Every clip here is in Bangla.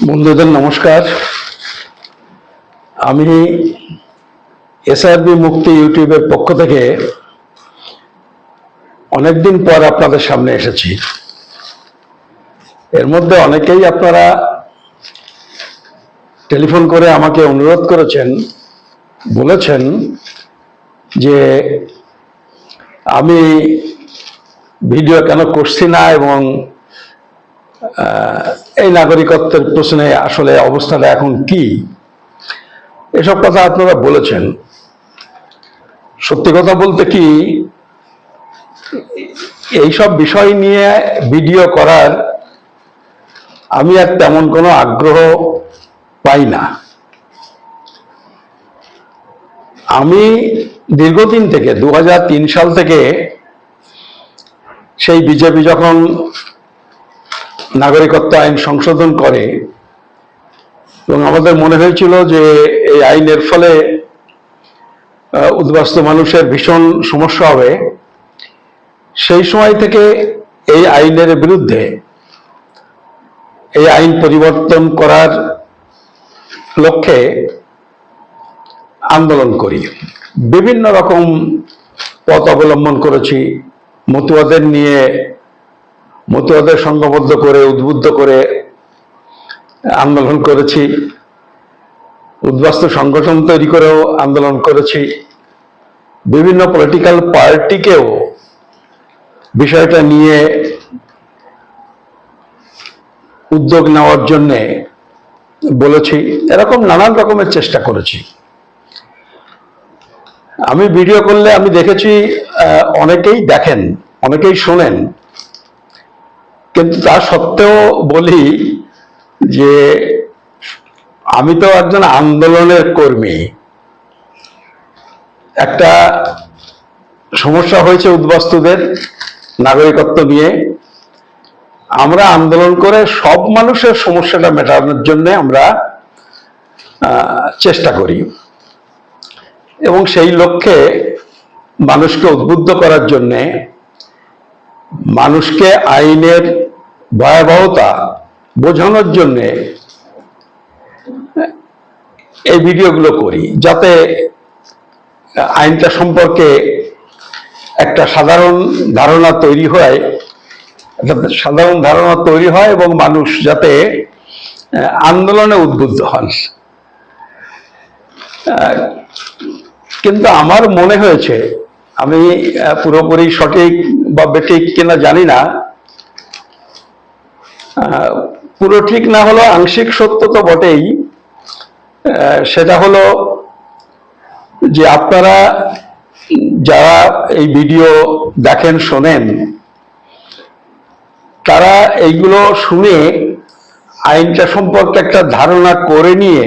বন্ধুদের নমস্কার। আমি এসআরবি মুক্তি ইউটিউবের পক্ষ থেকে অনেকদিন পর আপনাদের সামনে এসেছি। এর মধ্যে অনেকেই আপনারা টেলিফোন করে আমাকে অনুরোধ করেছেন, বলেছেন যে আমি ভিডিও কেন করছি না এবং এই নাগরিকত্বের প্রশ্নে আসলে অবস্থাটা এখন কি, এসব কথা আপনারা বলেছেন। সত্যি কথা বলতে কি, এইসব বিষয় নিয়ে ভিডিও করার আমি আর তেমন কোনো আগ্রহ পাই না। আমি দীর্ঘদিন থেকে 2003 সাল থেকে সেই বিজেপি যখন নাগরিকত্ব আইন সংশোধন করে এবং আমাদের মনে হয়েছিল যে এই আইনের ফলে উদ্বাস্তু মানুষের ভীষণ সমস্যা হবে, সেই সময় থেকে এই আইনের বিরুদ্ধে, এই আইন পরিবর্তন করার লক্ষ্যে আন্দোলন করি। বিভিন্ন রকম পথ অবলম্বন করেছি। মতুয়াদের সংঘবদ্ধ করে, উদ্বুদ্ধ করে আন্দোলন করেছি। উদ্বাস্তু সংগঠন তৈরি করেও আন্দোলন করেছি। বিভিন্ন পলিটিক্যাল পার্টিকেও বিষয়টা নিয়ে উদ্যোগ নেওয়ার জন্য বলেছি। এরকম নানান রকমের চেষ্টা করেছি। আমি ভিডিও করলে আমি দেখেছি অনেকেই দেখেন, অনেকেই শোনেন, কিন্তু তা সত্ত্বেও বলি যে আমি তো একজন আন্দোলনের কর্মী। একটা সমস্যা হয়েছে উদ্বাস্তুদের নাগরিকত্ব নিয়ে, আমরা আন্দোলন করে সব মানুষের সমস্যাটা মেটানোর জন্য আমরা চেষ্টা করি এবং সেই লক্ষ্যে মানুষকে উদ্বুদ্ধ করার জন্য, মানুষকে আইনের ভয়াবহতা বোঝানোর জন্য এই ভিডিওগুলো করি, যাতে আইনটা সম্পর্কে একটা সাধারণ ধারণা তৈরি হয় এবং মানুষ যাতে আন্দোলনে উদ্বুদ্ধ হন। কিন্তু আমার মনে হয়েছে, আমি পুরোপুরি সঠিক বা বেঠিক কিনা জানি না, পুরো ঠিক না হলো আংশিক সত্য তো বটেই। সেটা হলো যে আপনারা যারা এই ভিডিও দেখেন, শোনেন, তারা এইগুলো শুনে আইনটা সম্পর্কে একটা ধারণা করে নিয়ে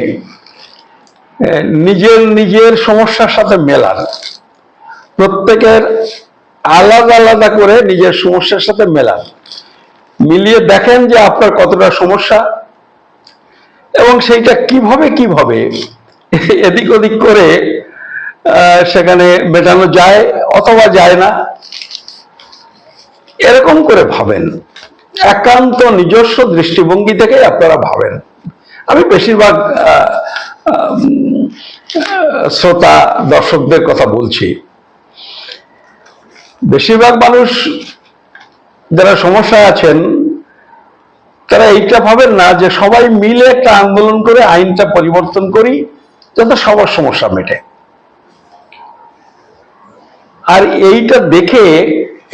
নিজের সমস্যার সাথে মেলান। প্রত্যেকের আলাদা আলাদা করে নিজের সমস্যার সাথে মেলান, মিলিয়ে দেখেন যে আপনার কতটা সমস্যা এবং সেইটা কিভাবে এদিক ওদিক করে সেখানে মেটানো যায় অথবা যায় না, এরকম করে ভাবেন। একান্ত নিজস্ব দৃষ্টিভঙ্গি থেকে আপনারা ভাবেন। আমি বেশিরভাগ শ্রোতা দর্শকদের কথা বলছি। বেশিরভাগ মানুষ যারা সমস্যায় আছেন, তারা এইটা ভাবেন না যে সবাই মিলে একটা আন্দোলন করে আইনটা পরিবর্তন করি যাতে সবার সমস্যা মেটে। আর এইটা দেখে,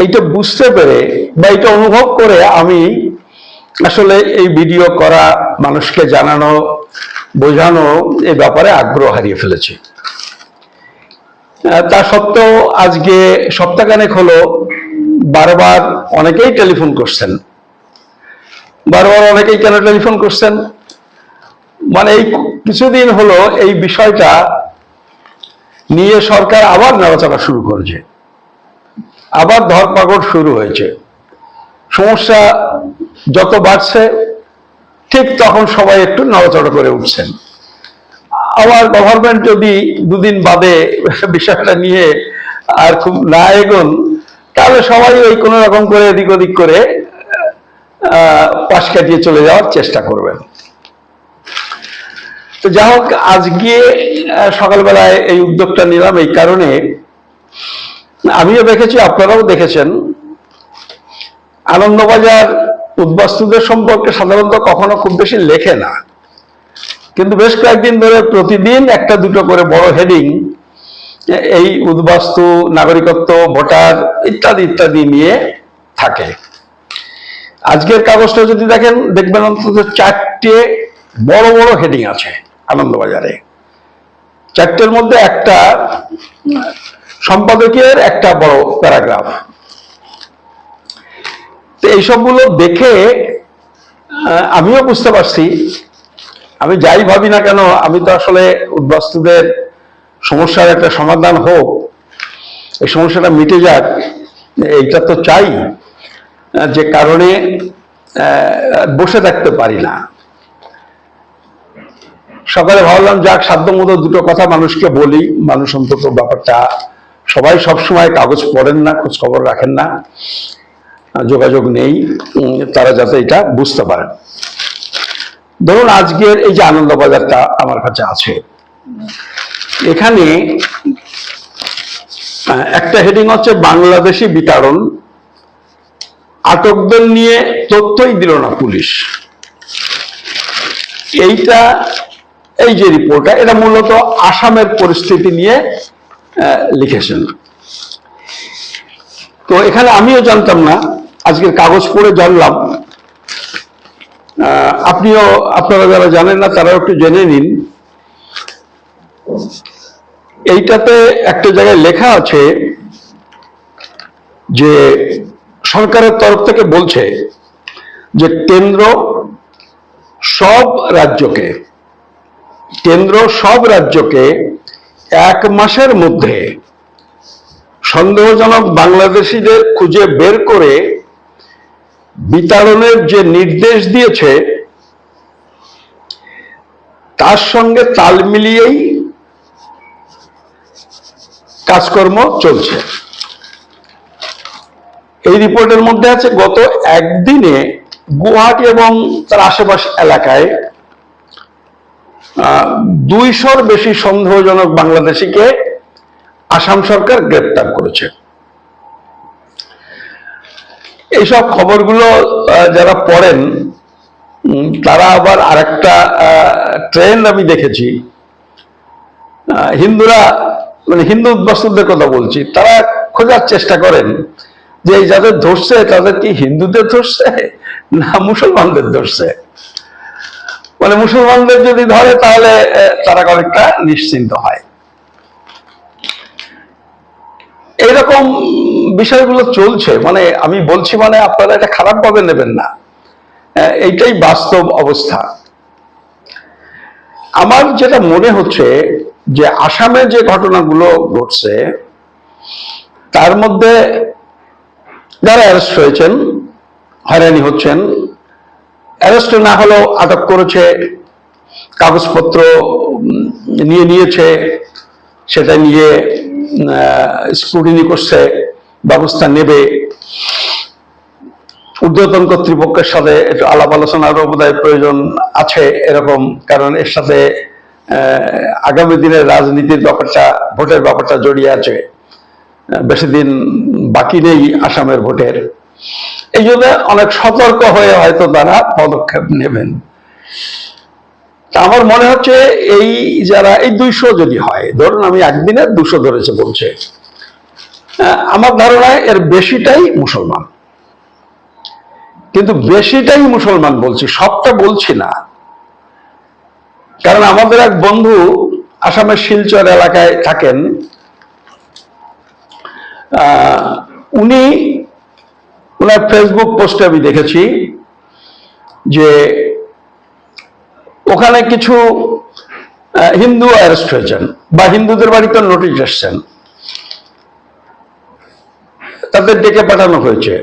এইটা বুঝতে পেরে বা এইটা অনুভব করে আমি আসলে এই ভিডিও করা, মানুষকে জানানো, বোঝানো, এই ব্যাপারে আগ্রহ হারিয়ে ফেলেছি। তা সত্ত্বেও আজকে সপ্তাহখানেক হলো বারবার অনেকেই টেলিফোন করছেন। বারবার অনেকেই কেন টেলিফোন করছেন, মানে এই কিছুদিন হলো এই বিষয়টা নিয়ে সরকার আবার নাড়াচাড়া শুরু করেছে, আবার ধরপাকড় শুরু হয়েছে। সমস্যা যত বাড়ছে ঠিক তখন সবাই একটু নড়াচড়া করে উঠছেন। আবার গভর্নমেন্ট যদি দুদিন বাদে বিষয়টা নিয়ে আর খুব না এগোন, তাহলে সবাই ওই কোনো রকম করে এদিক ওদিক করে পাশ কাটিয়ে চলে যাওয়ার চেষ্টা করবেন। তো যাই হোক, আজকে সকালবেলায় এই উদ্যোগটা নিলাম এই কারণে, আমিও দেখেছি আপনারাও দেখেছেন, আনন্দবাজার উদ্বাস্তুদের সম্পর্কে সাধারণত কখনো খুব বেশি লেখে না, কিন্তু বেশ কয়েকদিন ধরে প্রতিদিন একটা দুটো করে বড় হেডিং এই উদ্বাস্তু, নাগরিকত্ব, ভোটার ইত্যাদি ইত্যাদি নিয়ে থাকে। আজকের কাগজটা যদি দেখেন, দেখবেন অন্তত 4টে বড় বড় হেডিং আছে আনন্দবাজারে। 4টের মধ্যে একটা সম্পাদকীয়ের একটা বড় প্যারাগ্রাফ। তো এইসবগুলো দেখে আমিও বুঝতে পারছি, আমি যাই ভাবি না কেন, আমি তো আসলে উদ্বাস্তুদের সমস্যার একটা সমাধান হোক, এই সমস্যাটা মিটে যাক, এইটা তো চাই, যে কারণে বসে থাকতে পারি না। সকালে ভাবলাম যাক, সাধ্যমতো দুটো কথা মানুষকে বলি, মানুষ অন্তত ব্যাপারটা, সবাই সবসময় কাগজ পড়েন না, খোঁজ খবর রাখেন না, যোগাযোগ নেই, তারা যাতে এটা বুঝতে পারেন। ধরুন আজকের এই যে আনন্দবাজারটা আমার কাছে আছে, এখানে একটা হেডিং হচ্ছে বাংলাদেশি বিতাড়ন, আটকদের নিয়ে তথ্যই দিল না পুলিশ। এইটা, এই যে রিপোর্টটা, এটা মূলত আসামের পরিস্থিতি নিয়ে লিখেছেন। তো এখানে আমিও জানতাম না, আজকের কাগজ পড়ে জানলাম। আপনারা যারা জানেন না তারাও একটু জেনে নিন। এইটাতে একটা জায়গায় লেখা আছে যে সরকারের তরফ থেকে বলছে যে কেন্দ্র সব রাজ্যকে 1 মাসের মধ্যে সন্দেহজনক বাংলাদেশিদের খুঁজে বের করে বিতাড়নের যে নির্দেশ দিয়েছে তার সঙ্গে তাল মিলিয়েই কাজকর্ম চলছে। এই রিপোর্টের মধ্যে আছে গত একদিনে গুয়াহাটি এবং তার আশেপাশ এলাকায় 200-র বেশি সন্দেহজনক বাংলাদেশিকে আসাম সরকার গ্রেপ্তার করেছে। এইসব খবরগুলো যারা পড়েন তারা আবার আরেকটা ট্রেন্ড আমি দেখেছি, হিন্দুরা, মানে হিন্দু উদ্বাস্তুদের কথা বলছি, তারা খোঁজার চেষ্টা করেন যে এই যাদের ধরছে তাদের কি হিন্দুদের ধরছে না মুসলমানদের ধরছে। মানে মুসলমানদের যদি ধরে তাহলে তারা অনেকটা নিশ্চিন্ত হয়। এইরকম বিষয়গুলো চলছে। মানে আমি বলছি, মানে আপনারা এটা খারাপ ভাবে নেবেন না, এইটাই বাস্তব অবস্থা। আমার যেটা মনে হচ্ছে যে আসামে যে ঘটনাগুলো ঘটছে তার মধ্যে যারা অ্যারেস্ট হয়েছেন, হয়রানি হচ্ছেন, অ্যারেস্ট না হলেও আটক করেছে, কাগজপত্র নিয়েছে, সেটা নিয়ে স্ক্রুটিনি করছে, ব্যবস্থা নেবে, ঊর্ধ্বতন কর্তৃপক্ষের সাথে একটু আলাপ আলোচনারও বোধহয় প্রয়োজন আছে এরকম, কারণ এর সাথে আগামী দিনের রাজনীতির ব্যাপারটা, ভোটের ব্যাপারটা জড়িয়ে আছে। বেশি দিন বাকি নেই আসামের ভোটের, এই জন্য অনেক সতর্ক হয়ে হয়তো তারা পদক্ষেপ নেবেন। আমার মনে হচ্ছে এই যারা এই 200 যদি হয়, ধরুন আমি একদিনে 200 ধরেছে বলছে, আমার ধারণায় এর বেশিটাই মুসলমান। কিন্তু বেশিটাই মুসলমান বলছি, সবটা বলছি না। কারণ আমাদের এক বন্ধু আসামের শিলচর এলাকায় থাকেন, উনার ফেসবুক পোস্টে আমি দেখেছি যে ওখানে কিছু হিন্দু অ্যারেস্ট হয়েছেন বা হিন্দুদের বাড়িতে নোটিশ এসছেন, তাদের ডেকে পাঠানো হয়েছে।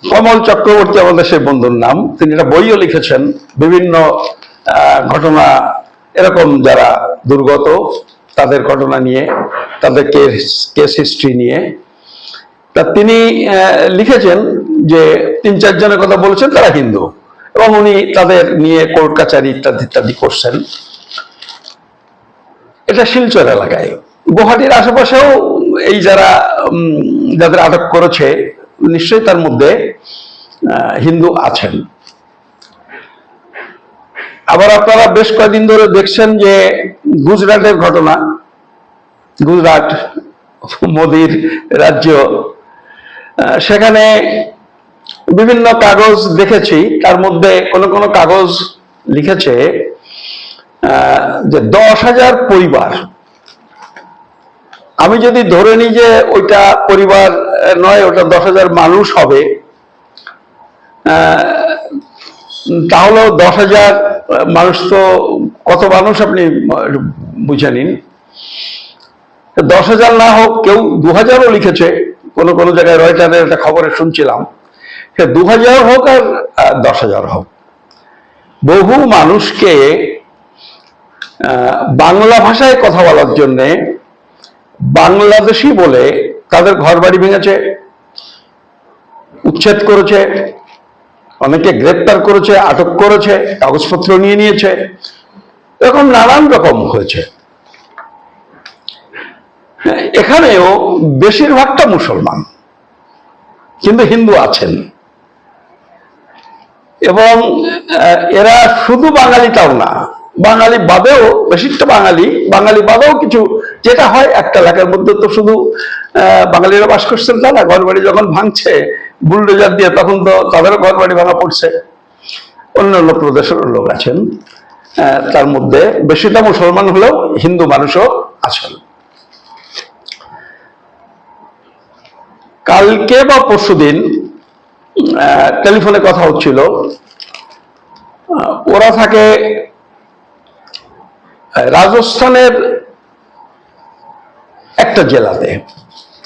কমল চক্রবর্তী আমাদের সেই বন্ধুর নাম, তিনি একটা বইও লিখেছেন বিভিন্ন ঘটনা, এরকম যারা দুর্গত তাদের ঘটনা নিয়ে, তাদের কেস হিস্ট্রি নিয়ে। তা তিনি লিখেছেন যে ৩-৪ জনের কথা বলেছেন তারা হিন্দু, এবং উনি তাদের নিয়ে কোর্ট কাচারি ইত্যাদি ইত্যাদি করছেন। এটা শিলচর এলাকায়। গুয়াহাটির আশেপাশেও এই যাদের আটক করেছে নিশ্চয়ই তার মধ্যে হিন্দু আছেন। আবার আপনারা বেশ কয়েকদিন ধরে দেখছেন যে গুজরাটের ঘটনা, গুজরাট মোদির রাজ্য, সেখানে বিভিন্ন কাগজ দেখেছি, তার মধ্যে কোন কোন কাগজ লিখেছে যে 10,000 পরিবার, আমি যদি ধরে নিই যে ওইটা পরিবার নয়, ওটা 10,000 মানুষ হবে, তাহলে 10,000 মানুষ তো কত মানুষ আপনি বুঝে নিন। 10,000 না হোক, কেউ 2,000ও লিখেছে, কোন কোন জায়গায় রয়টারের একটা খবরে শুনছিলাম, 2,000 হোক আর 10,000 হোক, বহু মানুষকে বাংলা ভাষায় কথা বলার জন্য বাংলাদেশি বলে তাদের ঘর বাড়ি ভেঙেছে, উচ্ছেদ করেছে, অনেকে গ্রেপ্তার করেছে, আটক করেছে, কাগজপত্র নিয়ে নিয়েছে, এরকম নানান রকম হয়েছে। এখানেও বেশিরভাগটা মুসলমান, কিন্তু হিন্দু আছেন, এবং এরা শুধু বাঙালি তাও না, বাঙালি বাদেও, বেশিরটা বাঙালি বাদেও কিছু, যেটা হয় একটা এলাকার মধ্যে তো শুধু বাঙালিরা বাস করছেন তা না, ঘর বাড়ি যখন ভাঙছে বুলডোজার দিয়ে, তখন তো তাদেরও ঘর বাড়ি ভাঙা পড়ছে। অন্যান্য প্রদেশের লোক আছেন, তার মধ্যে বেশিটা মুসলমান হলেও হিন্দু মানুষও আছেন। কালকে বা পরশুদিন টেলিফোনে কথা হচ্ছিল, ওরা থাকে রাজস্থানের একটা জেলাতে,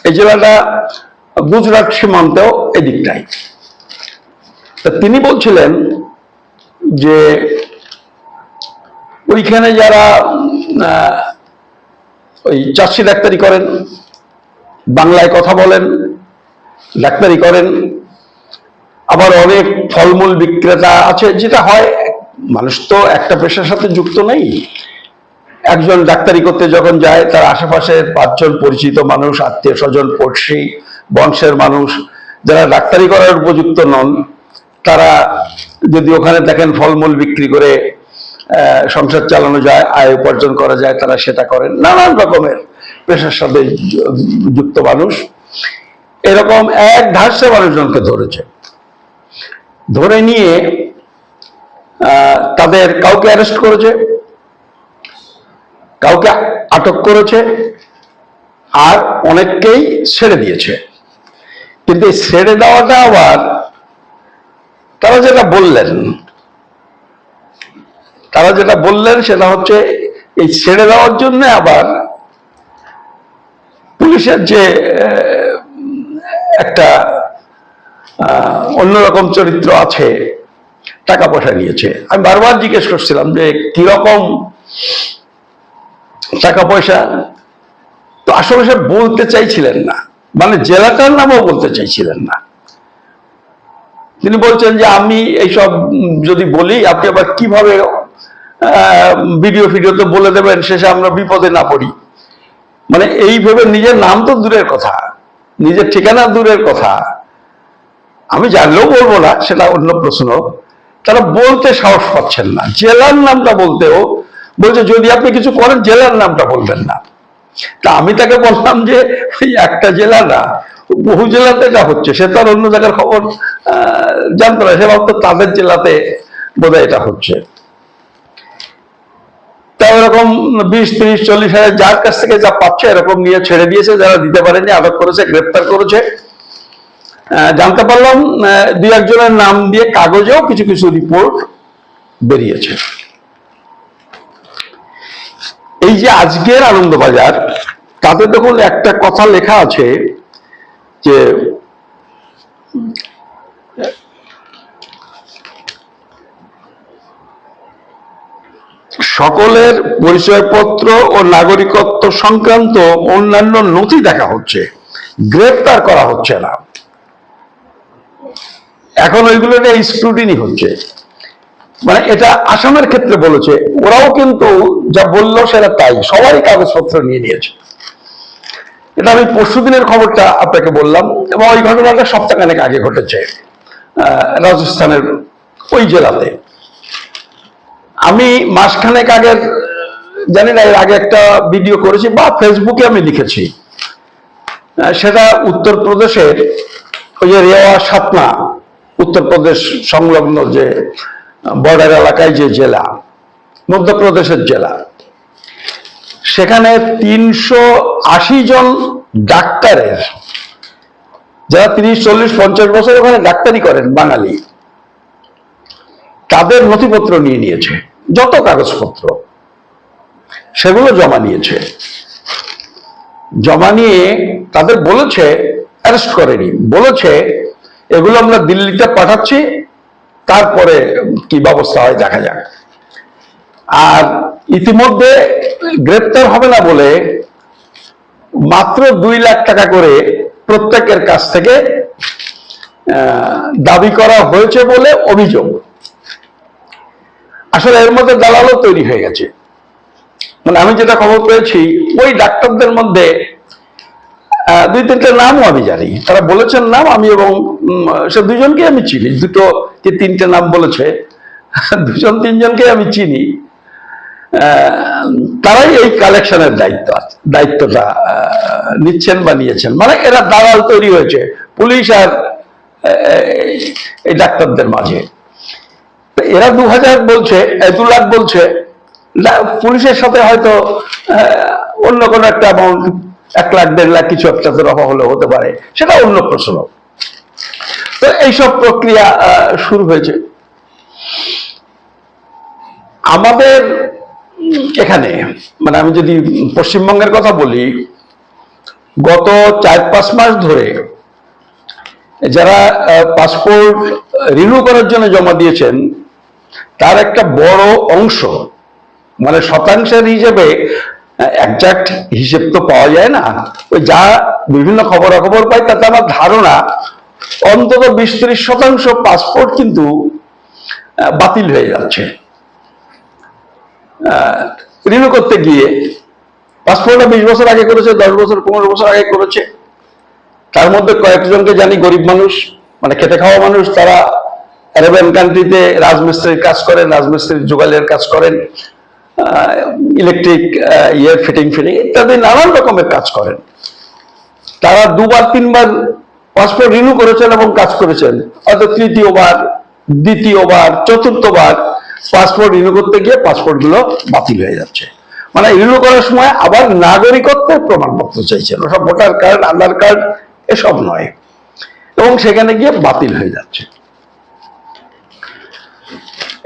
এই জেলাটা গুজরাট সীমান্তেও এদিকটাই। তিনি বলছিলেন যে ওইখানে যারা ওই চাষি ডাক্তারি করেন, বাংলায় কথা বলেন, ডাক্তারি করেন, আবার অনেক ফলমূল বিক্রেতা আছে, যেটা হয় মানুষ তো একটা পেশার সাথে যুক্ত নেই, একজন ডাক্তারি করতে যখন যায় তার আশেপাশের 5 জন পরিচিত মানুষ, আত্মীয় স্বজন, পড়শি, বংশের মানুষ যারা ডাক্তারি করার উপযুক্ত নন, তারা যদি ওখানে দেখেন ফলমূল বিক্রি করে সংসার চালানো যায়, আয় উপার্জন করা যায়, তারা সেটা করেন। নানান রকমের পেশার সাথে যুক্ত মানুষ, এরকম এক ধারসে মানুষজনকে ধরেছে, ধরে নিয়ে তাদের কাউকে অ্যারেস্ট করেছে, কাউকে আটক করেছে, আর অনেককেই ছেড়ে দিয়েছে। কিন্তু এই ছেড়ে দেওয়াটা আবার তারা যেটা বললেন সেটা হচ্ছে, এই ছেড়ে দেওয়ার জন্য আবার পুলিশের যে একটা অন্যরকম চরিত্র আছে, টাকা পয়সা নিয়েছে। আমি বারবার জিজ্ঞেস করছিলাম যে কিরকম টাকা পয়সা, তো আসলে সে বলতে চাইছিলেন না, মানে জেলাটার নামও বলতে চাইছিলেন না। তিনি বলছেন যে আমি এইসব যদি বলি আপনি আবার কিভাবে ভিডিওতে বলে দেবেন, শেষে আমরা বিপদে না পড়ি। মানে এইভাবে নিজের নাম তো দূরের কথা, নিজের ঠিকানা দূরের কথা, আমি জানলেও বলবো না, সেটা অন্য প্রশ্ন। তারা বলতে সাহস পাচ্ছেন না, জেলার নামটা বলতেও বলছে যদি আপনি কিছু করেন জেলার নামটা বলবেন না। তা আমি তাকে বললাম যে একটা জেলা না, বহু জেলাতে এটা হচ্ছে, সে তার অন্য জায়গার খবর জানতো না, সে ভাবতো তাদের জেলাতে বোধহয় এটা হচ্ছে। তা এরকম 20, 30, 40 হাজার যার কাছ থেকে যা পাচ্ছে এরকম নিয়ে ছেড়ে দিয়েছে, যারা দিতে পারেনি আটক করেছে, গ্রেপ্তার করেছে। জানতে পারলাম 2-1 জনের নাম দিয়ে কাগজেও কিছু কিছু রিপোর্ট বেরিয়েছে। এই যে আজকের আনন্দবাজার, তাতে দেখুন একটা কথা লেখা আছে যে সকলের পরিচয়পত্র ও নাগরিকত্ব সংক্রান্ত অন্যান্য নথি দেখা হচ্ছে, গ্রেপ্তার করা হচ্ছে না। এখন ওইগুলো স্ক্রুটিনি হচ্ছে। মানে এটা আসামের ক্ষেত্রে বলেছে, ওরাও কিন্তু যা বললো সেটা তাই, সবাই কাগজপত্র নিয়ে নিয়েছে। এটা আমি পরশুদিনের খবরটা আপনাকে বললাম, এবং ওই ঘটনাটা সপ্তাহখানেক আগে ঘটেছে রাজস্থানের ওই জেলাতে। আমি মাসখানেক আগের, জানি না এর আগে একটা ভিডিও করেছি বা ফেসবুকে আমি লিখেছি, সেটা উত্তরপ্রদেশের ওই যে রেওয়া সাতনা, উত্তরপ্রদেশ সংলগ্ন যে বর্ডার এলাকায় যে জেলা, মধ্যপ্রদেশের জেলা, সেখানে 380 জন ডাক্তারের, যারা 30, 40, 50 বছর ওখানে ডাক্তারি করেন, বাঙালি, তাদের নথিপত্র নিয়ে নিয়েছে, যত কাগজপত্র সেগুলো জমা নিয়েছে। জমা নিয়ে তাদের বলেছে, অ্যারেস্ট করেনি, বলেছে এগুলো আমরা দিল্লিতে পাঠাচ্ছি, তারপরে কি ব্যবস্থা হয় দেখা যাক। আর ইতিমধ্যে গ্রেপ্তার হবে না বলে মাত্র 2 লাখ টাকা করে প্রত্যেকের কাছ থেকে দাবি করা হয়েছে বলে অভিযোগ। আসলে এর মধ্যে দালালও তৈরি হয়ে গেছে। মানে আমি যেটা খবর পেয়েছি, ওই ডাক্তারদের মধ্যে 2-3টে নামও আমি জানি, তারা বলেছেন নাম, আমি এবং সে 2জনকে আমি চিনি, 2 কি 3টে নাম বলেছে, 2-3জনকে আমি চিনি। তারাই এই কালেকশনের দায়িত্বটা নিচ্ছেন বা নিয়েছেন। মানে এরা দালাল তৈরি হয়েছে পুলিশ আর এই ডাক্তারদের মাঝে। এরা 2000 বলছে, 2 লাখ বলছে, পুলিশের সাথে হয়তো অন্য কোনো একটা অ্যামাউন্ট, 1 লাখ 1.5 লাখ কিছু একটা রফা হলে হতে পারে, সেটা অন্য প্রশ্ন। তো এইসব প্রক্রিয়া শুরু হয়েছে আমাদের এখানে। মানে আমি যদি পশ্চিমবঙ্গের কথা বলি, গত 4-5 মাস ধরে যারা পাসপোর্ট রিনিউ করার জন্য জমা দিয়েছেন, তার একটা বড় অংশ, মানে শতাংশের হিসেবে একজাক্ট হিসেব তো পাওয়া যায় না, ওই যা বিভিন্ন খবরাখবর পাই তাতে আমার ধারণা অন্তত 20-30% পাসপোর্ট কিন্তু বাতিল হয়ে যাচ্ছে রিনিউ করতে গিয়ে। পাসপোর্টটা 20 বছর আগে করেছে, 10 বছর, 15 বছর আগে করেছে। তার মধ্যে কয়েকজনকে জানি গরিব মানুষ, মানে খেটে খাওয়া মানুষ, তারা আরবিয়ান কান্ট্রিতে রাজমিস্ত্রির কাজ করেন, রাজমিস্ত্রির যোগালের কাজ করেন, ইলেকট্রিক ফিটিং ইত্যাদি নানান রকমের কাজ করেন। তারা 2বার 3বার পাসপোর্ট রিনিউ করেছেন এবং কাজ করেছেন, হয়তো 3য়-বার, 2য়-বার, 4র্থ-বার পাসপোর্ট রিনিউ করতে গিয়ে পাসপোর্টগুলো বাতিল হয়ে যাচ্ছে। মানে রিনিউ করার সময় আবার নাগরিকত্বের প্রমাণপত্র চাইছেন, ওসব ভোটার কার্ড, আধার কার্ড এসব নয়, এবং সেখানে গিয়ে বাতিল হয়ে যাচ্ছে।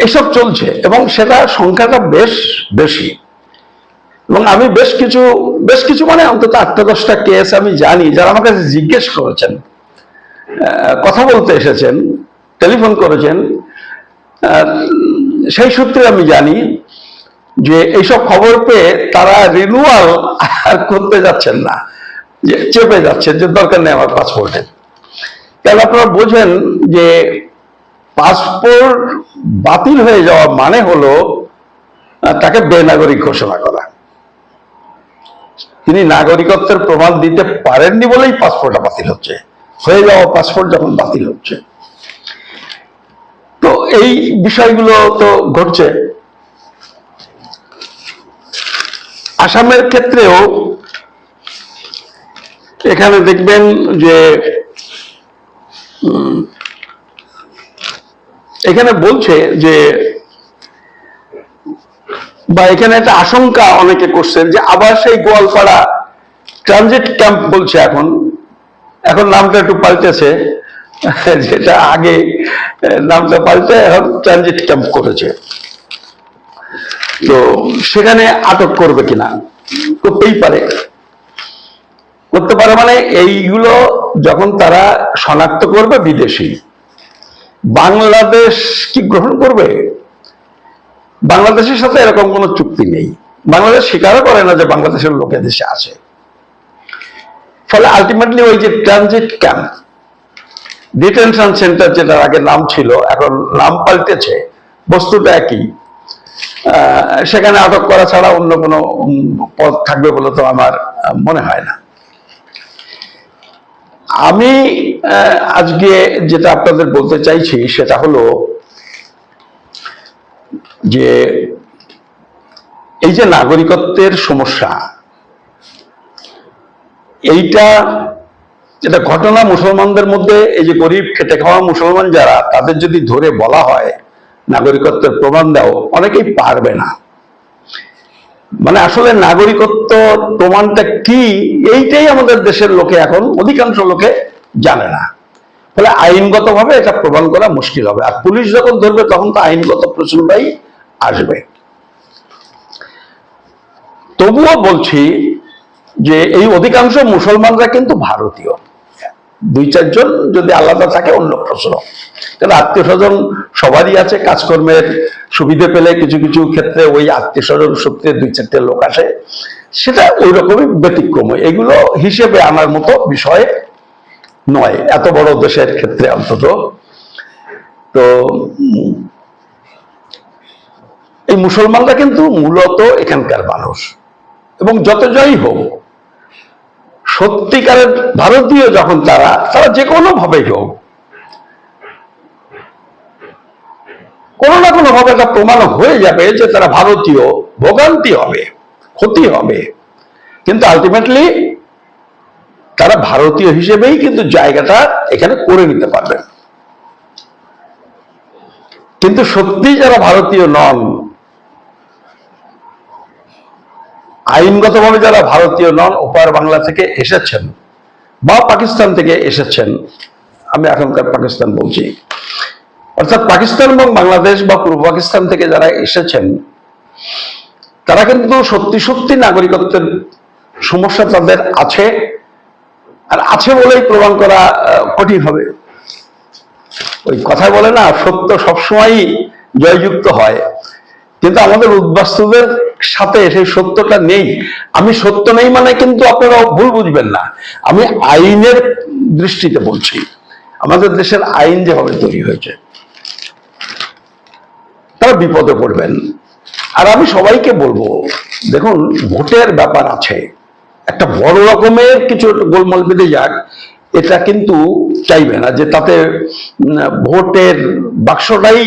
এসব চলছে এবং সেটা সংখ্যাটা বেশ বেশি। এবং আমি বেশ কিছু মানে অন্তত 8-10টা কেস আমি জানি, যারা আমার কাছে জিজ্ঞেস করেছেন, কথা বলতে এসেছেন, টেলিফোন করেছেন, সেই সূত্রে আমি জানি যে এইসব খবর পেয়ে তারা রিনিউয়াল আর করতে যাচ্ছেন না, যে চেপে যাচ্ছেন যে দরকার নেই আমার পাসপোর্টের। তাহলে আপনারা বোঝেন যে পাসপোর্ট বাতিল হয়ে যাওয়া মানে হলো তাকে বেনাগরিক ঘোষণা করা। তিনি নাগরিকত্বের প্রমাণ দিতে পারেননি বলেই পাসপোর্টটা বাতিল হচ্ছে, হয়ে যাওয়া পাসপোর্ট যখন বাতিল হচ্ছে। তো এই বিষয়গুলো তো ঘটছে। আসামের ক্ষেত্রেও এখানে দেখবেন যে এখানে বলছে যে, বা এখানে একটা আশঙ্কা অনেকে করছেন যে আবার সেই গোয়ালপাড়া ট্রানজিট ক্যাম্প বলছে, এখন নামটা একটু পাল্টেছে, যেটা আগে নামটা পাল্টে এখন ট্রানজিট ক্যাম্প করেছে। তো সেখানে আটক করবে কিনা, করতেই পারে, করতে পারে। মানে এইগুলো যখন তারা শনাক্ত করবে বিদেশি, বাংলাদেশ কি গ্রহণ করবে? বাংলাদেশের সাথে এরকম কোনো চুক্তি নেই, বাংলাদেশ স্বীকারও করে না যে বাংলাদেশের লোক দেশে আছে। ফলে আলটিমেটলি ওই যে ট্রানজিট ক্যাম্প ডিটেনশন সেন্টার, যেটার আগে নাম ছিল এখন নাম পাল্টেছে, বস্তুটা একই। সেখানে আটক করা ছাড়া অন্য কোনো পথ থাকবে বলে তো আমার মনে হয় না। আমি আজকে যেটা আপনাদের বলতে চাইছি সেটা হলো যে এই যে নাগরিকত্বের সমস্যা, এটা ঘটনা মুসলমানদের মধ্যে, এই যে গরিব খেটে খাওয়া মুসলমান যারা, তাদের যদি ধরে বলা হয় নাগরিকত্বের প্রমাণ দাও, অনেকেই পারবে না। মানে আসলে নাগরিকত্ব প্রমাণটা কি, এইটাই আমাদের দেশের লোকে এখন অধিকাংশ লোকে জানে না। ফলে আইনগতভাবে এটা প্রমাণ করা মুশকিল হবে, আর পুলিশ যখন ধরবে তখন তো আইনগত প্রশ্নটাই আসবে। তবুও বলছি যে এই অধিকাংশ মুসলমানরা কিন্তু ভারতীয়। 2-4 জন যদি আলাদা থাকে অন্য প্রশ্ন, কারণ আত্মীয় স্বজন সবারই আছে, কাজকর্মের সুবিধে পেলে কিছু কিছু ক্ষেত্রে ওই আত্মীয় স্বজন সূত্রে 2-4টে লোক আসে, সেটা ওই রকমই ব্যতিক্রম। এগুলো হিসেবে আনার মতো বিষয় নয় এত বড় দেশের ক্ষেত্রে অন্তত। তো এই মুসলমানরা কিন্তু মূলত এখানকার মানুষ, এবং যত যাই হোক সত্যিকারের ভারতীয় যখন তারা যে কোনো ভাবে হোক, কোনো না কোনো ভাবে একটা প্রমাণ হয়ে যাবে যে তারা ভারতীয়, ভোগান্তি হবে, ক্ষতি হবে, কিন্তু আলটিমেটলি তারা ভারতীয় হিসেবেই কিন্তু জায়গাটা এখানে করে নিতে পারবে। কিন্তু সত্যি যারা ভারতীয় নন, আইনগতভাবে যারা ভারতীয় নন, ওপার বাংলা থেকে এসেছেন বা পাকিস্তান থেকে এসেছেন, আমি এখনকার পাকিস্তান বলছি, অর্থাৎ পাকিস্তান এবং বাংলাদেশ বা পূর্ব পাকিস্তান থেকে যারা এসেছেন, তারা কিন্তু সত্যি সত্যি নাগরিকত্বের সমস্যা তাদের আছে, আর আছে বলেই প্রমাণ করা কঠিন হবে। ওই কথা বলে না, সত্য সবসময়ই জয়যুক্ত হয়, কিন্তু আমাদের উদ্বাস্তুদের সাথে সেই সত্যটা নেই। আমি সত্য নেই মানে কিন্তু আপনারা ভুল বুঝবেন না, আমি আইনের দৃষ্টিতে বলছি। আমাদের দেশের আইন যেভাবে তৈরি হয়েছে, তারা বিপদে পড়বেন। আর আমি সবাইকে বলবো, দেখুন ভোটের ব্যাপার আছে, একটা বড় রকমের কিছু গোলমাল বেঁধে যাক, এটা কিন্তু চাইবে না যে তাতে ভোটের বাক্সটাই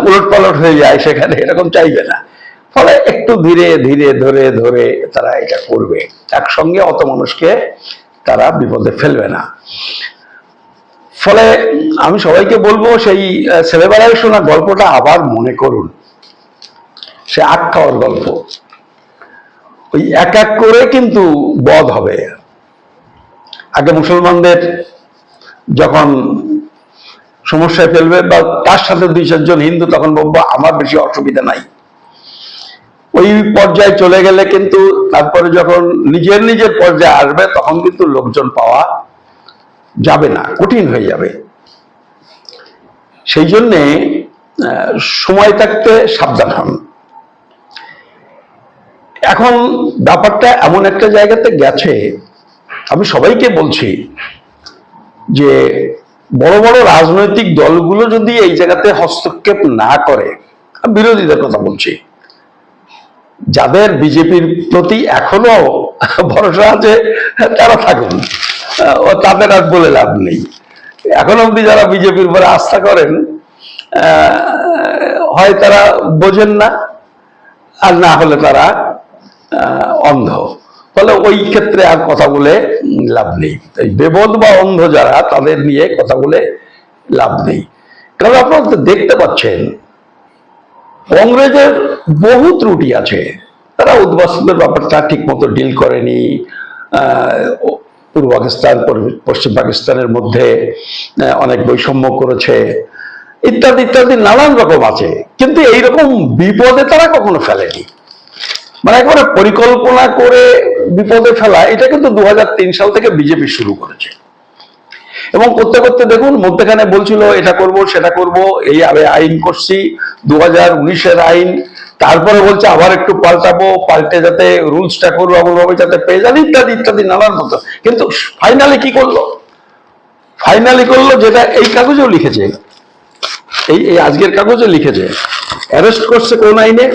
উলটপালট হয়ে যায় সেখানে, এরকম চাইবে না। ফলে একটু ধীরে ধীরে ধরে ধরে তারা এটা করবে, একসঙ্গে অত মানুষকে তারা বিপদে ফেলবে না। ফলে আমি সবাইকে বলবো, সেই ছেলেবেলায় শোনা গল্পটা আবার মনে করুন, সে আখ খাওয়ার গল্প। ওই এক এক করে কিন্তু বধ হবে। আগে মুসলমানদের যখন সমস্যায় ফেলবে বা তার সাথে 2-4 জন হিন্দু, তখন বলবো আমার বেশি অসুবিধা নাই। ওই পর্যায়ে চলে গেলে কিন্তু তারপরে যখন নিজের নিজের পর্যায়ে আসবে, তখন কিন্তু লোকজন পাওয়া যাবে না, কঠিন হয়ে যাবে। সেই জন্যে সময় থাকতে সাবধান হন। এখন ব্যাপারটা এমন একটা জায়গাতে গেছে, আমি সবাইকে বলছি যে বড় বড় রাজনৈতিক দলগুলো যদি এই জায়গাতে হস্তক্ষেপ না করে, বিরোধীদের কথা বলছি, যাদের বিজেপির প্রতি এখনো ভরসা আছে তারা থাকুন, তাদের আর বলে লাভ নেই। এখন অবধি যারা বিজেপির উপরে আস্থা করেন, হয় তারা বোঝেন না, আর না হলে তারা অন্ধ। ফলে ওই ক্ষেত্রে আর কথা বলে লাভ নেই। এই বেবোধ বা অন্ধ যারা, তাদের নিয়ে কথা বলে লাভ নেই। কারণ আপনারা তো দেখতে পাচ্ছেন কংগ্রেসের বহু ত্রুটি আছে, তারা উদ্বাস্তুদের ব্যাপারটা ঠিক মতো ডিল করেনি, পূর্ব পাকিস্তান পশ্চিম পাকিস্তানের মধ্যে অনেক বৈষম্য করেছে, ইত্যাদি ইত্যাদি নানান রকম আছে, কিন্তু এইরকম বিপদে তারা কখনো ফেলেনি। মানে একেবারে পরিকল্পনা করে বিপদে ফেলা, এটা কিন্তু 2003 সাল থেকে বিজেপি শুরু করেছে, এবং করতে করতে দেখুন মধ্যখানে বলছিল এটা করব সেটা করব, এই আইন করছি 2019-এর আইন, তারপরে বলছে আবার একটু পাল্টাবো, পাল্টে যাতে রুলসটা করবো এমনভাবে যাতে পেয়ে যান, ইত্যাদি ইত্যাদি নানান মতো। কিন্তু ফাইনালি কি করলো? ফাইনালি করলো যেটা এই কাগজেও লিখেছে, এই এই আজকের কাগজে লিখেছে, অ্যারেস্ট করছে কোন আইনে,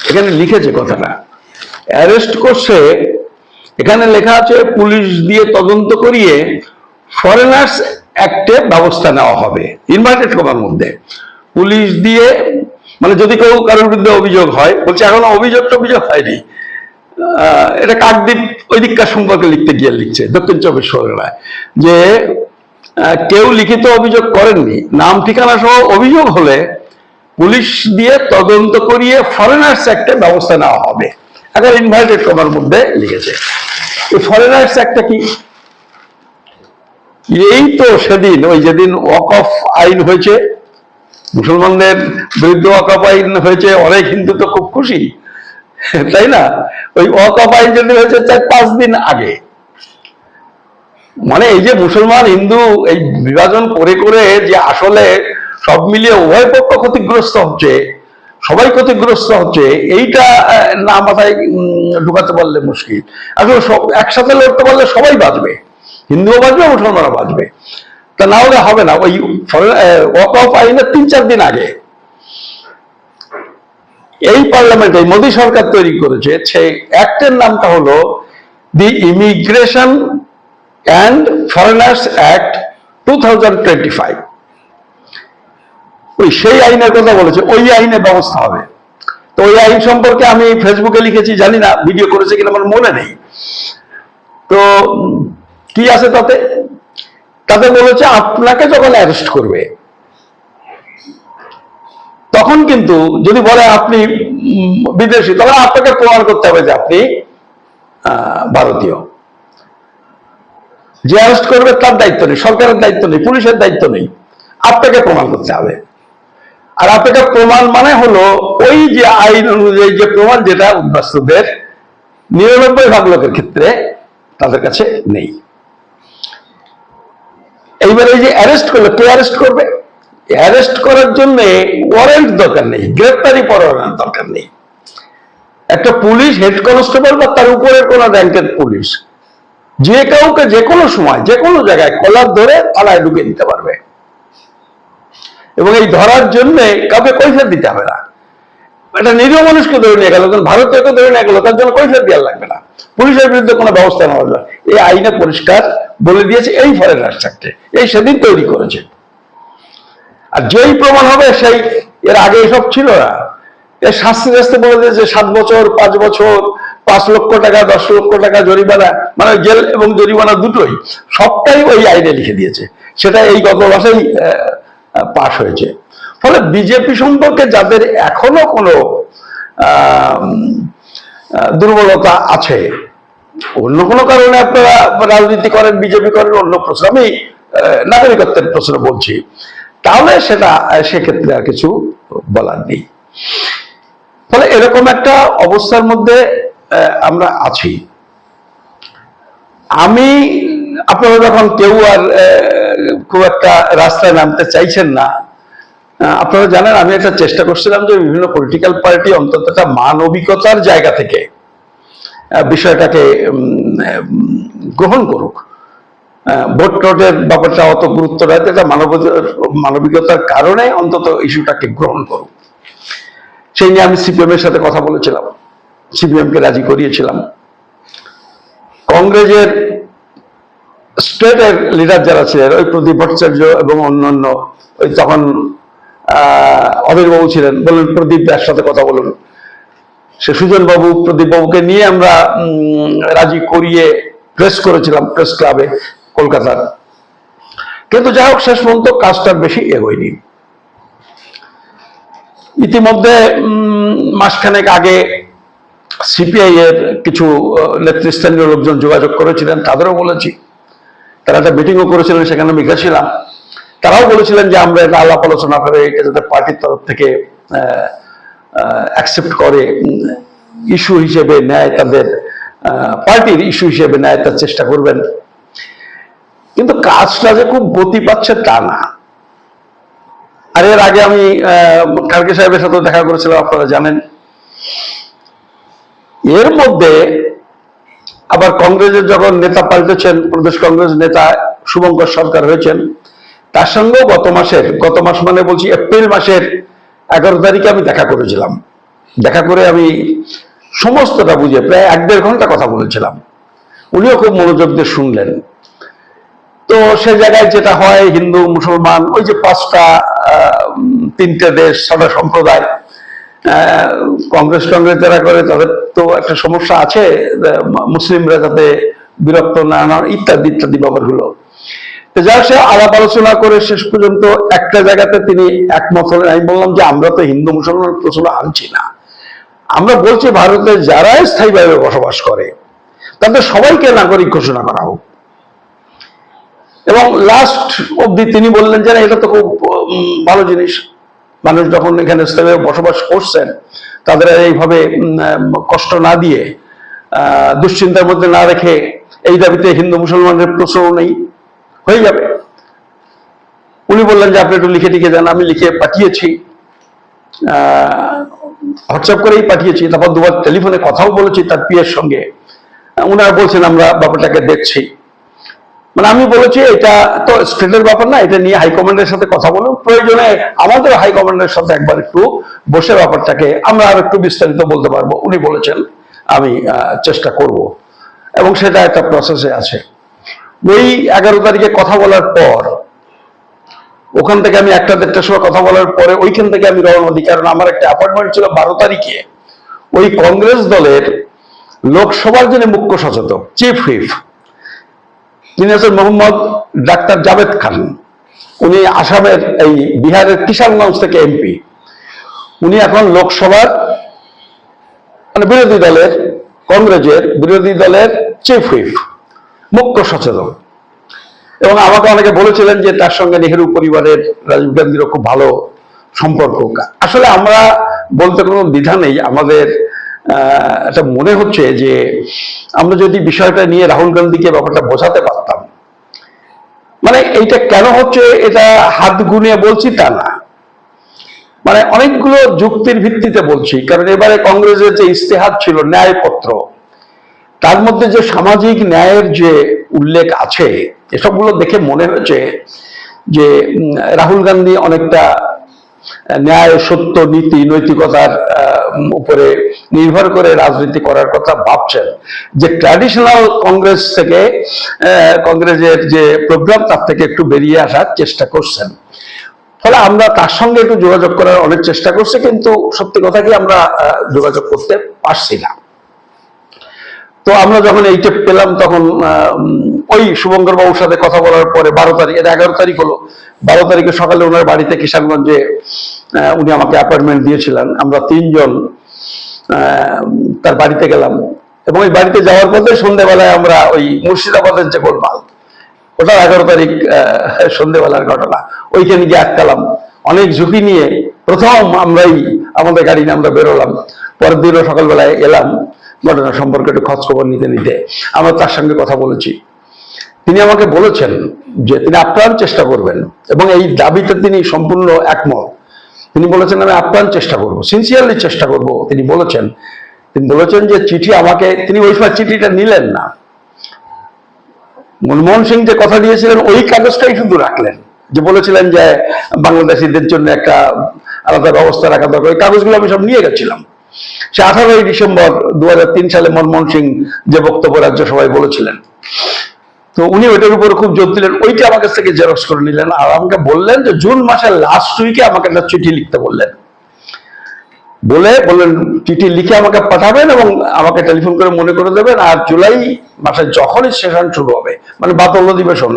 এখানে লিখেছে কথাটা, অ্যারেস্ট করছে, এখানে লেখা আছে পুলিশ দিয়ে তদন্ত করিয়ে ফরেনার্স অ্যাক্টে ব্যবস্থা নেওয়া হবে, ইনভার্টেড কমার মধ্যে, পুলিশ দিয়ে, মানে যদি কেউ কারোর বিরুদ্ধে অভিযোগ হয়, বলছে এখনো অভিযোগ হয়নি, এটা কাকদ্বীপ ওই দিককার সম্পর্কে লিখতে গিয়ে লিখছে দক্ষিণ চব্বিশ পরগনায়, যে কেউ লিখিত অভিযোগ করেননি, নাম ঠিকানা সহ অভিযোগ হলে পুলিশ দিয়ে তদন্ত করিয়ে ফরেনার্স অ্যাক্টে ব্যবস্থা নেওয়া হবে, এখন ইনভার্টেড কমার মধ্যে লিখেছে। এই ফরেনার্স অ্যাক্টটা কি? এই তো সেদিন ওই যেদিন ওয়াকফ আইন হয়েছে, মুসলমানদের বিরুদ্ধে ওয়াকফ আইন হয়েছে, অনেক হিন্দু তো খুব খুশি, তাই না? ওই ওয়াকফ আইন যদি হয়েছে 4-5 দিন আগে, মানে এই যে মুসলমান হিন্দু এই বিভাজন করে করে যে আসলে সব মিলিয়ে উভয় পক্ষ ক্ষতিগ্রস্ত হচ্ছে, সবাই ক্ষতিগ্রস্ত হচ্ছে, এইটা না মাথায় ঢুকাতে পারলে মুশকিল। আসলে সব একসাথে লড়তে পারলে সবাই বাঁচবে, হিন্দুও বাঁচবে, মুসলমানও বাঁচবে, তা না হলে হবে না। ওই ওয়াকফ আইনের 3-4 দিন আগে এই পার্লামেন্টে মোদী সরকার তৈরি করেছে, সেই অ্যাক্টের নামটা হলো the immigration and foreigners act 2025। ওই সেই আইনের কথা বলেছে, ওই আইনে ব্যবস্থা হবে। তো ওই আইন সম্পর্কে আমি ফেসবুকে লিখেছি, জানি না ভিডিও করেছে কিনা আমার মনে নেই। তো কি আছে তাতে? তাতে বলেছে আপনাকে যখন অ্যারেস্ট করবে তখন কিন্তু যদি বলে আপনি বিদেশি, তখন আপনাকে প্রমাণ করতে হবে যে আপনি ভারতীয়। যে অ্যারেস্ট করবে তার দায়িত্ব নেই, সরকারের দায়িত্ব নেই, পুলিশের দায়িত্ব নেই, আপনাকে প্রমাণ করতে হবে। আর আপনাকে প্রমাণ মানে হলো ওই যে আইন অনুযায়ী যে প্রমাণ, যেটা উদ্বাস্তুদের 99% লোকের ক্ষেত্রে তাদের কাছে নেই। এইবারে এই যে অ্যারেস্ট করলে, কে অ্যারেস্ট করবে? অ্যারেস্ট করার জন্য ওয়ারেন্ট দরকার নেই, গ্রেপ্তারি পরোয়ানার দরকার নেই। একটা পুলিশ হেড কনস্টেবল বা তার উপরের কোন র্যাঙ্কের পুলিশ যে কাউকে যে কোনো সময় যে কোনো জায়গায় কলার ধরে থানায় ঢুকে দিতে পারবে, এবং এই ধরার জন্য কাউকে কৈফিয়ত দিতে হবে না। একটা নিরীহ মানুষকে ধরে নিয়ে গেল, ভারতীয়কে ধরে নিয়ে গেল, তার জন্য কৈফিয়ত দেওয়া লাগবে না, পুলিশের বিরুদ্ধে কোনো ব্যবস্থা নেওয়া যাবে। এই আইনে পরিষ্কার বলে দিয়েছে, এই ফরেনার্স অ্যাক্টে, এই সেদিন তৈরি করেছে। আর যেই প্রমাণ হবে সেই, এর আগে এসব ছিল না, এর শাস্তি শাস্তি বলে দিয়েছে 7 বছর, 5 বছর, 5 লক্ষ টাকা, 10 লক্ষ টাকা জরিমানা, মানে জেল এবং জরিমানা দুটোই, সবটাই ওই আইনে লিখে দিয়েছে। সেটা এই গত মাসেই পাশ হয়েছে। ফলে বিজেপি সম্পর্কে যাদের এখনো কোনো দুর্বলতা আছে, অন্য কোনো কারণে আপনারা রাজনীতি করেন, বিজেপি করেন, অন্য প্রশ্ন, আমি নাগরিকত্বের প্রশ্ন বলছি, তাহলে সেটা সেক্ষেত্রে আর কিছু বলার নেই। ফলে এরকম একটা অবস্থার মধ্যে আমরা আছি। আমি, আপনারা যখন কেউ আর খুব একটা রাস্তায় নামতে চাইছেন না, আপনারা জানেন আমি একটা চেষ্টা করছিলাম যে বিভিন্ন পলিটিক্যাল পার্টি অন্তত একটা মানবিকতার জায়গা থেকে বিষয়টাকে গ্রহণ করুক। ভোট টোটের ব্যাপারটা অত গুরুত্ব নয়, এটা মানবিকতার কারণে অন্তত ইস্যুটাকে গ্রহণ করুক। সেই নিয়ে আমি সিপিএম এর সাথে কথা বলেছিলাম, সিপিএম কে রাজি করিয়েছিলাম। কংগ্রেসের স্টেটের লিডার যারা ছিলেন, ওই প্রদীপ ভট্টাচার্য এবং অন্যান্য, ওই তখন অধীরবাবু ছিলেন, বললেন প্রদীপ দার সাথে কথা বলুন। সে সুজন বাবু, প্রদীপ বাবুকে নিয়ে আমরা রাজি করিয়ে প্রেস করেছিলাম প্রেস ক্লাবে কলকাতার। কিন্তু যাই হোক, শেষ পর্যন্ত কাজটার বেশি এগোয়নি। ইতিমধ্যে মাসখানেক আগে সিপিআই এর কিছু নেতৃস্থানীয় লোকজন যোগাযোগ করেছিলেন, তাদেরও বলেছি, তারা একটা মিটিংও করেছিলেন, সেখানে আমি গেছিলাম। তারাও বলেছিলেন যে আমরা এটা আলাপ আলোচনা করে এটা যাতে পার্টির তরফ থেকে অ্যাকসেপ্ট করে, ইস্যু হিসেবে নেয়, তাদের পার্টির ইস্যু হিসেবে নেয়, তার চেষ্টা করবেন। কিন্তু কাজটা যে খুব গতি পাচ্ছে তা না। আর এর আগে আমি খার্গে সাহেবের সাথে দেখা করেছিলাম, আপনারা জানেন। এর মধ্যে আবার কংগ্রেসের যখন নেতা পাল্টেছেন, প্রদেশ কংগ্রেস নেতা শুভঙ্কর সরকার হয়েছেন, তার সঙ্গেও গত মাস মানে বলছি এপ্রিল মাসের 11 তারিখে আমি দেখা করেছিলাম। দেখা করে আমি সমস্তটা বুঝে প্রায় 1-1.5 ঘন্টা কথা বলেছিলাম। উনিও খুব মনোযোগ দিয়ে শুনলেন। তো সে জায়গায় যেটা হয়, হিন্দু মুসলমান ওই যে 5টা 3টে দেশ 6টা সম্প্রদায়, কংগ্রেস যারা করে তাদের তো একটা সমস্যা আছে, মুসলিমরা যাতে বিরক্ত না হন ইত্যাদি ইত্যাদি ব্যাপারগুলো। যা সে আলাপ আলোচনা করে শেষ পর্যন্ত একটা জায়গাতে তিনি একমত হলেন। আমি বললাম যে আমরা তো হিন্দু মুসলমান প্রশ্ন আনছি না, আমরা বলছি ভারতে যারা স্থায়ীভাবে বসবাস করে তাদের সবাইকে নাগরিক ঘোষণা করা হোক। এবং লাস্ট অব্দি তিনি বললেন যে এটা তো খুব ভালো জিনিস, মানুষ যখন এখানে স্থায়ীভাবে বসবাস করছেন তাদের এইভাবে কষ্ট না দিয়ে, দুশ্চিন্তার মধ্যে না রেখে এই দাবিতে হিন্দু মুসলমানের প্রশ্ন নেই, হয়ে যাবে। উনি বললেন যে আপনি একটু লিখে টিখে দেন। আমি লিখে পাঠিয়েছি, হোয়াটসঅ্যাপ করেই পাঠিয়েছি, তারপর 2বার টেলিফোনে কথাও বলেছি তার পিএর সঙ্গে। ওনারা বলছেন আমরা ব্যাপারটাকে দেখছি। মানে আমি বলেছি এটা তো স্টেটের ব্যাপার না, এটা নিয়ে হাইকমান্ডের সাথে কথা বলুন, প্রয়োজনে আমাদের হাইকমান্ডের সাথে একবার একটু বসে ব্যাপারটাকে আমরা আর একটু বিস্তারিত বলতে পারবো। উনি বলেছেন আমি চেষ্টা করব, এবং সেটা একটা প্রসেসে আছে। ওই 11 তারিখে কথা বলার পর ওখান থেকে আমি 1টা-1.5টার সময় কথা বলার পরে ওইখান থেকে আমি রওনা দিই, কারণ আমার একটা অ্যাপয়েন্টমেন্ট ছিল 12 তারিখে। ওই কংগ্রেস দলের লোকসভার যিনি মুখ্য সচেতক, চিফ হুইপ, তিনি হচ্ছেন মোহাম্মদ ডাক্তার জাভেদ খান। উনি আসামের এই বিহারের কিষানগঞ্জ থেকে এমপি। উনি এখন লোকসভার মানে বিরোধী দলের, কংগ্রেসের বিরোধী দলের চিফ হুইপ, মুখ্য সচেতক। এবং আমাকে অনেকে বলেছিলেন যে তার সঙ্গে নেহেরু পরিবারের, রাজীব গান্ধীরও খুব ভালো সম্পর্ক। আসলে আমরা বলতে কোনো দ্বিধা নেই, আমাদের এটা মনে হচ্ছে যে আমরা যদি বিষয়টা নিয়ে রাহুল গান্ধীকে ব্যাপারটা বোঝাতে পারতাম। মানে এইটা কেন হচ্ছে এটা হাত গুনিয়ে বলছি তা না, মানে অনেকগুলো যুক্তির ভিত্তিতে বলছি। কারণ এবারে কংগ্রেসের যে ইস্তেহার ছিল, ন্যায়পত্র, তার মধ্যে যে সামাজিক ন্যায়ের যে উল্লেখ আছে, এসবগুলো দেখে মনে হয়েছে যে রাহুল গান্ধী অনেকটা ন্যায়, সত্য, নীতি, নৈতিকতার উপরে নির্ভর করে রাজনীতি করার কথা ভাবছেন। যে ট্র্যাডিশনাল কংগ্রেস থেকে, কংগ্রেসের যে প্রোগ্রাম তার থেকে একটু বেরিয়ে আসার চেষ্টা করছেন। ফলে আমরা তার সঙ্গে একটু যোগাযোগ করার অনেক চেষ্টা করছি, কিন্তু সত্যি কথা কি আমরা যোগাযোগ করতে পারছি না। তো আমরা যখন এইটা পেলাম তখন ওই শুভঙ্কর বাবুর সাথে কথা বলার পরে 12 তারিখ, এটা 11 তারিখ হলো, 12 তারিখে সকালে ওনার বাড়িতে কিষানগঞ্জে উনি আমাকে অ্যাপয়েন্টমেন্ট দিয়েছিলেন। আমরা 3 জন তার বাড়িতে গেলাম, এবং ওই বাড়িতে যাওয়ার পথে সন্ধ্যেবেলায় আমরা ওই মুর্শিদাবাদের যে গোলমাল, ওটা 11 তারিখ সন্ধ্যেবেলার ঘটনা, ওইখানে গিয়ে আটকালাম। অনেক ঝুঁকি নিয়ে প্রথম আমরাই আমাদের গাড়ি নিয়ে আমরা বেরোলাম। পরের দিনও সকালবেলায় এলাম ঘটনা সম্পর্কে একটু খোঁজ খবর নিতে নিতে। আমরা তার সঙ্গে কথা বলেছি। তিনি আমাকে বলেছেন যে তিনি আপ্রাণ চেষ্টা করবেন, এবং এই দাবিতে তিনি সম্পূর্ণ একমত। তিনি বলেছেন আমি আপ্রাণ চেষ্টা করব, সিনসিয়ারলি চেষ্টা করব। তিনি বলেছেন যে চিঠি আমাকে, তিনি ওই সময় চিঠিটা নিলেন না, মনমোহন সিং যে কথা দিয়েছিলেন ওই কাগজটাই শুধু রাখলেন, যে বলেছিলেন যে বাংলাদেশিদের জন্য একটা আলাদা ব্যবস্থা রাখা দরকার। ওই কাগজগুলো আমি সব নিয়ে গেছিলাম। সে 18ই ডিসেম্বর 2003 সালে মনমোহন সিং যে বক্তব্য রাজ্যসভায় বলেছিলেন, তো উনি ওইটার উপর খুব জোর দিলেন। ওইটা আমার কাছ থেকে জেরক্স করে নিলেন, আর আমাকে বললেন যে জুন মাসের লাস্ট উইকে আমাকে একটা চিঠি লিখতে বললেন। বললেন চিঠি লিখে আমাকে পাঠাবেন এবং আমাকে টেলিফোন করে মনে করে দেবেন, আর জুলাই মাসে যখনই সেশন শুরু হবে, মানে বাতল অধিবেশন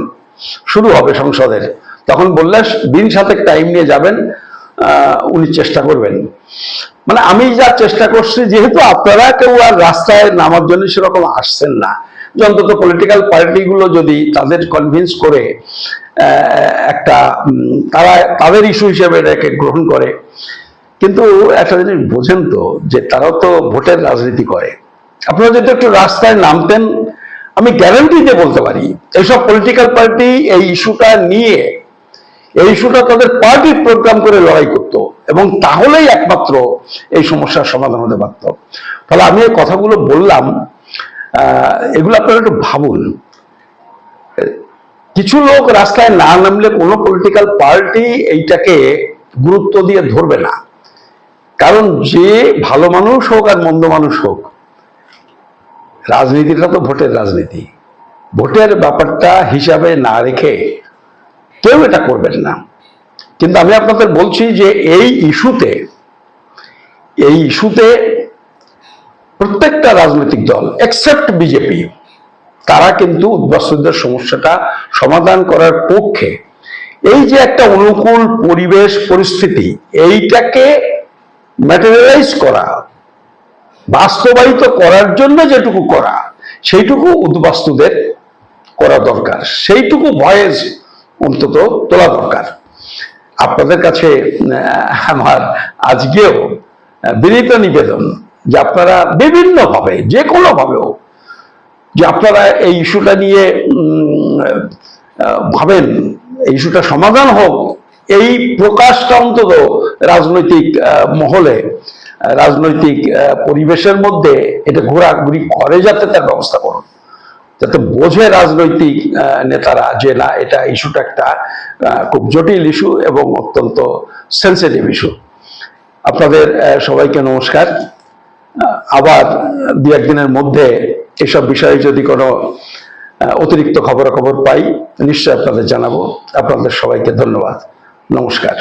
শুরু হবে সংসদের, তখন বললে দিন 7 টাইম নিয়ে যাবেন, উনি চেষ্টা করবেন। মানে আমি যা চেষ্টা করছি, যেহেতু আপনারা কেউ আর রাস্তায় নামার জন্য সেরকম আসছেন না, যে অন্তত পলিটিক্যাল পার্টিগুলো যদি তাদের কনভিন্স করে একটা তারা তাদের ইস্যু হিসেবে এটাকে গ্রহণ করে। কিন্তু একটা জিনিস বোঝেন তো, যে তারাও তো ভোটের রাজনীতি করে। আপনারা যদি একটু রাস্তায় নামতেন, আমি গ্যারান্টি দিয়ে বলতে পারি এইসব পলিটিক্যাল পার্টি এই ইস্যুটা নিয়ে, এই ইস্যুটা তাদের পার্টির প্রোগ্রাম করে লড়াই করত, এবং তাহলেই একমাত্র এই সমস্যার সমাধান হতে পারত। ফলে আমি এই কথাগুলো বললাম এগুলো আপনারা একটু ভাবুন। কিছু লোক রাস্তায় না নামলে কোনো পলিটিক্যাল পার্টি এইটাকে গুরুত্ব দিয়ে ধরবে না, কারণ যে ভালো মানুষ হোক আর মন্দ মানুষ হোক, রাজনীতিটা তো ভোটের রাজনীতি। ভোটের ব্যাপারটা হিসাবে না রেখে কেউ এটা করবেন না। কিন্তু আমি আপনাদের বলছি যে এই ইস্যুতে প্রত্যেকটা রাজনৈতিক দল এক্সেপ্ট বিজেপি, তারা কিন্তু উদ্বাস্তুদের সমস্যাটা সমাধান করার পক্ষে। এই যে একটা অনুকূল পরিবেশ পরিস্থিতি, এইটাকে ম্যাটেরিয়ালাইজ করা, বাস্তবায়িত করার জন্য যেটুকু করা, সেইটুকু উদ্বাস্তুদের করা দরকার, সেইটুকু ভয়েস অন্তত তোলা দরকার। আপনাদের কাছে আমার আজকেও বিনীত নিবেদন যে আপনারা বিভিন্নভাবে, যে কোনোভাবেও, যে আপনারা এই ইস্যুটা নিয়ে ভাবেন, এই ইস্যুটা সমাধান হোক, এই প্রকাশটা অন্তত রাজনৈতিক মহলে, রাজনৈতিক পরিবেশের মধ্যে এটা ঘোরাঘুরি করে, যাতে তার ব্যবস্থা করুন, যাতে বোঝে রাজনৈতিক নেতারা যে না, এটা ইস্যুটা একটা খুব জটিল ইস্যু এবং অত্যন্ত সেন্সিটিভ ইস্যু। আপনাদের সবাইকে নমস্কার। আবার দু একদিনের মধ্যে এসব বিষয়ে যদি কোনো অতিরিক্ত খবরাখবর পাই নিশ্চয় আপনাদের জানাবো। আপনাদের সবাইকে ধন্যবাদ, নমস্কার।